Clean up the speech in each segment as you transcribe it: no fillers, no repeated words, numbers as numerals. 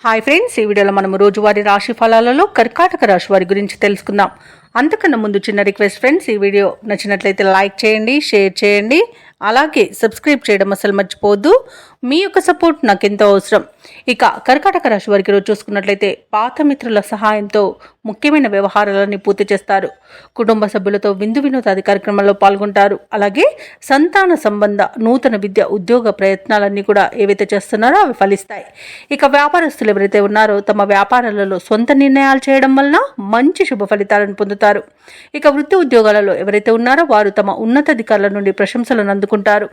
Hi friends, ఈ వీడియోలో మనం రోజువారీ రాశి ఫలాలలో కర్కాటక రాశి వారి గురించి తెలుసుకుందాం. అంతకన్నా ముందు చిన్న రిక్వెస్ట్ ఫ్రెండ్స్, ఈ వీడియో నచ్చినట్లయితే లైక్ చేయండి, షేర్ చేయండి, అలాగే సబ్స్క్రైబ్ చేయడం అసలు మర్చిపోవద్దు. మీ యొక్క సపోర్ట్ నాకు ఎంతో అవసరం. ఇక కర్కాటక రాశి వారికి రోజు చూసుకున్నట్లయితే పాత మిత్రుల సహాయంతో ముఖ్యమైన వ్యవహారాలన్నీ పూర్తి చేస్తారు. కుటుంబ సభ్యులతో విందు వినోదాది కార్యక్రమాల్లో పాల్గొంటారు. అలాగే సంతాన సంబంధ నూతన విద్య ఉద్యోగ ప్రయత్నాలన్నీ కూడా ఏవైతే చేస్తున్నారో అవి ఫలిస్తాయి. ఇక వ్యాపారస్తులు ఎవరైతే ఉన్నారో తమ వ్యాపారాలలో సొంత నిర్ణయాలు చేయడం వలన మంచి శుభ ఫలితాలను పొందుతారు. ఇక వృత్తి ఉద్యోగాలలో ఎవరైతే ఉన్నారో వారు తమ ఉన్నతాధికారుల నుండి ప్రశంసలను అందుకుంటారు.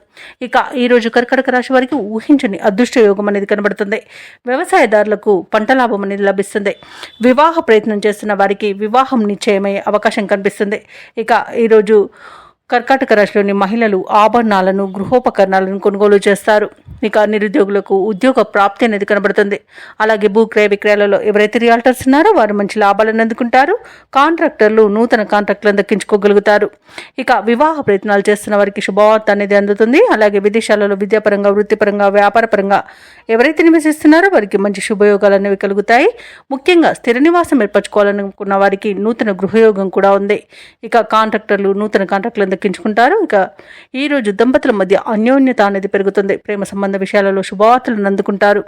ఇక ఈరోజు కర్కాటక రాశి వారికి ఊహించని అదృష్ట యోగం అనేది కనబడుతుంది. వ్యవసాయదారులకు పంట లాభం అనేది లభిస్తుంది. వివాహ ప్రయత్నం చేస్తున్న వారికి వివాహం నిశ్చయమయ్యే అవకాశం కనిపిస్తుంది. ఇక ఈరోజు కర్కాటక రాశిలోని మహిళలు ఆభరణాలను గృహోపకరణాలను కొనుగోలు చేస్తారు. ఇక నిరుద్యోగులకు ఉద్యోగ ప్రాప్తి అనేది కనబడుతుంది. అలాగే భూక్రయ విక్రయాలలో ఎవరైతే రియాల్టర్స్ ఉన్నారో వారు మంచి లాభాలను అందుకుంటారు. కాంట్రాక్టర్లు నూతన కాంట్రాక్టులను దక్కించుకోగలుగుతారు. ఇక వివాహ ప్రయత్నాలు చేస్తున్న వారికి శుభవార్త అనేది అందుతుంది. అలాగే విదేశాలలో విద్యాపరంగా వృత్తిపరంగా వ్యాపారపరంగా ఎవరైతే నివసిస్తున్నారో వారికి మంచి శుభయోగాలు అనేవి కలుగుతాయి. ముఖ్యంగా స్థిర నివాసం ఏర్పరచుకోవాలనుకున్న వారికి నూతన గృహయోగం కూడా ఉంది. ఇక కాంట్రాక్టర్లు నూతన కాంట్రాక్టులను దక్కించుకుంటారు. ఇక ఈరోజు దంపతుల మధ్య అన్యోన్యత అనేది పెరుగుతుంది. ప్రేమ సంబంధ విషయాలలో శుభవార్తలను అందుకుంటారు.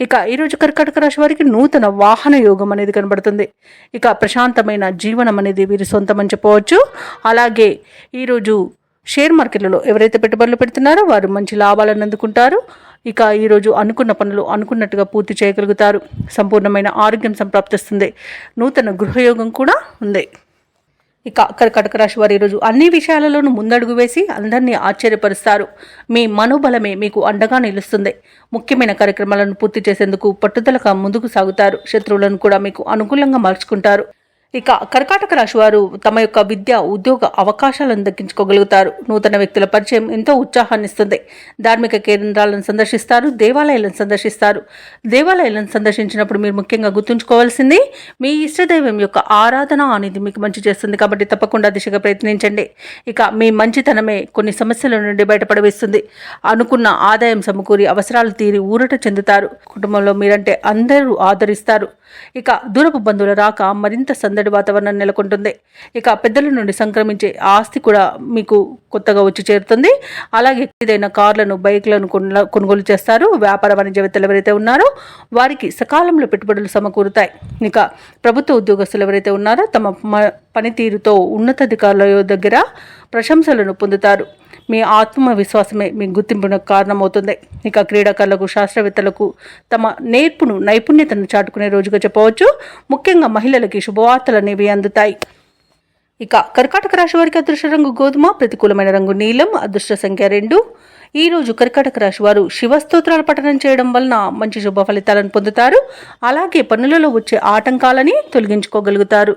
ఇక ఈరోజు కర్కాటక రాశి వారికి నూతన వాహన యోగం అనేది కనబడుతుంది. ఇక ప్రశాంతమైన జీవనం అనేది వీరి సొంతమని చెప్పవచ్చు. అలాగే ఈరోజు షేర్ మార్కెట్లలో ఎవరైతే పెట్టుబడులు పెడుతున్నారో వారు మంచి లాభాలను అందుకుంటారు. ఇక ఈరోజు అనుకున్న పనులు అనుకున్నట్టుగా పూర్తి చేయగలుగుతారు. సంపూర్ణమైన ఆరోగ్యం సంప్రాప్తిస్తుంది. నూతన గృహయోగం కూడా ఉంది. ఇక కర్కాటక రాశి వారు ఈరోజు అన్ని విషయాలలోనూ ముందడుగు వేసి అందరినీ ఆశ్చర్యపరుస్తారు. మీ మనోబలమే మీకు అండగా నిలుస్తుంది. ముఖ్యమైన కార్యక్రమాలను పూర్తి చేసేందుకు పట్టుదలగా ముందుకు సాగుతారు. శత్రువులను కూడా మీకు అనుకూలంగా మార్చుకుంటారు. ఇక కర్కాటక రాశి వారు తమ యొక్క విద్య ఉద్యోగ అవకాశాలను దక్కించుకోగలుగుతారు. నూతన వ్యక్తుల పరిచయం ఎంతో ఉత్సాహాన్ని ఇస్తుంది. ధార్మిక కేంద్రాలను సందర్శిస్తారు. దేవాలయాలను సందర్శిస్తారు. దేవాలయాలను సందర్శించినప్పుడు మీరు ముఖ్యంగా గుర్తుంచుకోవాల్సింది మీ ఇష్టదైవం యొక్క ఆరాధన అనేది మీకు మంచి చేస్తుంది. కాబట్టి తప్పకుండా దిశగా ప్రయత్నించండి. ఇక మీ మంచితనమే కొన్ని సమస్యల నుండి బయటపడవేస్తుంది. అనుకున్న ఆదాయం సమకూరి అవసరాలు తీరి ఊరట చెందుతారు. కుటుంబంలో మీరంటే అందరూ ఆదరిస్తారు. ఇక దూరపు బంధువుల రాక మరింత సందడి వాతావరణం నెలకొంటుంది. ఇక పెద్దల నుండి సంక్రమించే ఆస్తి కూడా మీకు కొత్తగా వచ్చి చేరుతుంది. అలాగే ఏదైనా కార్లను బైక్లను కొనుగోలు చేస్తారు. వ్యాపార వాణిజ్యవేత్తలు ఎవరైతే ఉన్నారో వారికి సకాలంలో పెట్టుబడులు సమకూరుతాయి. ఇక ప్రభుత్వ ఉద్యోగస్తులు ఎవరైతే ఉన్నారో తమ పనితీరుతో ఉన్నతాధికారుల దగ్గర ప్రశంసలను పొందుతారు. మీ ఆత్మవిశ్వాసమే మీ గుర్తింపునకు కారణమవుతుంది. ఇక క్రీడాకారులకు శాస్త్రవేత్తలకు తమ నైపుణ్యతను చాటుకునే రోజుగా చెప్పవచ్చు. ముఖ్యంగా మహిళలకి శుభవార్తలు అనేవి అందుతాయి. ఇక కర్కాటక రాశి వారికి అదృష్ట రంగు గోధుమ, ప్రతికూలమైన రంగు నీలం, అదృష్ట సంఖ్య 2. ఈరోజు కర్కాటక రాశి వారు శివస్తోత్రాల పఠనం చేయడం వలన మంచి శుభ ఫలితాలను పొందుతారు. అలాగే పనులలో వచ్చే ఆటంకాలని తొలగించుకోగలుగుతారు.